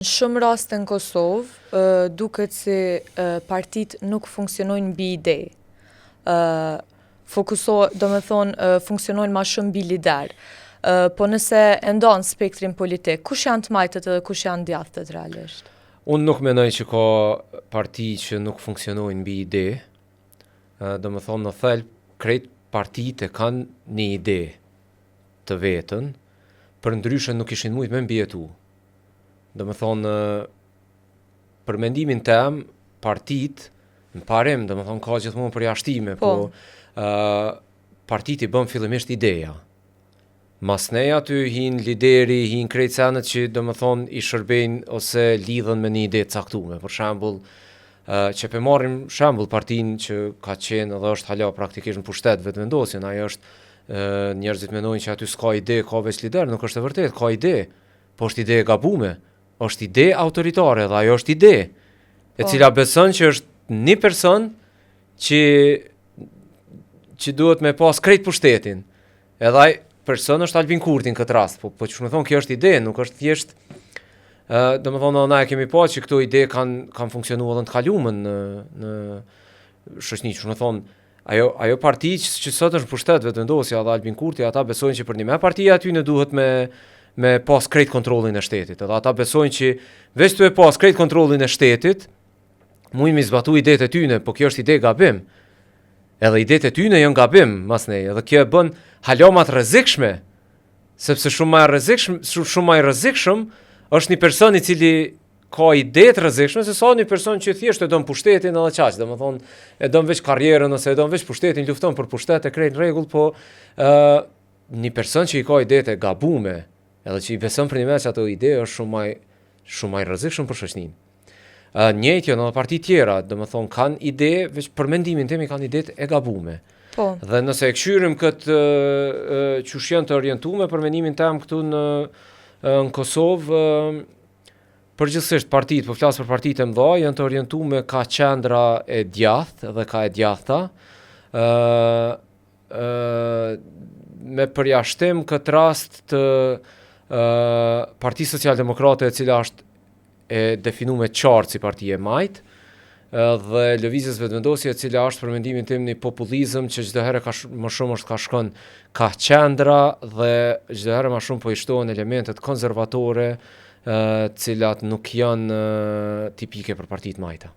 Në shumë raste në Kosovë, duket si partitë nuk funksionojnë mbi ide. Funksionojnë ma shumë mbi lider. Po nëse e ndonë spektrin politik, kush janë të majtët edhe kush janë djathtë realisht? Unë nuk menoj që ka parti që nuk funksionojnë mbi ide. Në thelb, krejt partitë kanë një ide të vetën, për ndryshe nuk ishin mujt me mbijetu. Për mendimin tem, partit, në parim, ka gjithmonë përjashtime, po partit I bën fillimisht ideja. Mas nej aty hin lideri, hin krejt senet që I shërbejnë ose lidhen me një ide të caktume. Për shembull, që pe marrim shembull partin që ka qenë edhe është hala praktikisht në pushtet vetëvendosjen, ajo është njerëzit mendojnë që aty s'ka ide, ka veç lider, nuk është e vërtet, ka ide, po është ide e gabume. Është ide autoritare dhe ajo është ide, e cila beson që është një person që duhet me pas krejt pushtetin. Edhe ai person është Albin Kurti në këtë rast, po që më thonë kjo është ide, nuk është thjesht, na e kemi pa që këto ide kanë funksionu edhe në të kalumen në shoqni, që më thonë, ajo parti që sot është në pushtet vetëvendosja dhe Albin Kurti, ata besojnë që për një me partia aty në duhet me pas krejt kontrollin e shtetit. Edhe ata besojnë që veç të e pas krejt kontrollin e shtetit, mujnë mi zbatu idetë e tyne, po kjo është ide gabim. Edhe idetë e tyne janë gabim, mas nej, edhe kjo e bën halomat rrezikshme, sepse shumë më I rrezikshëm është një person I cili ka idetë rrezikshme, se sa një person që thjesht e don pushtetin edhe qaq, domethënë e don veç karrierën ose e don veç pushtetin, lufton për pushtet e krejt në rregull, po një person që I ka idetë e gabume, edhe që I beson për një me që ato ide është shumë më rrezikshëm për shoqërinë. Njëjtë në parti tjera, kanë ide, veç për mendimin tim kanë ide e gabume. Po. Dhe nëse e këshyrim këtë qysh janë të orientume për mendimin tim këtu në Kosovë, përgjithsisht partitë, po flas për partitë e mëdha, janë të orientume ka qendra e djathtë dhe ka e djathta. Me përjashtim këtë rast të Partisë Socialdemokrate e cila është e definuar me qartë si parti e majtë, dhe Lëvizjes Vetëvendosje e cila është për mendimin tim një populizëm që çdo herë më shumë është ka shkon ka qendra dhe çdo herë më shumë po I shtohen elementet konservatore, cilat nuk janë tipike për partitë majta.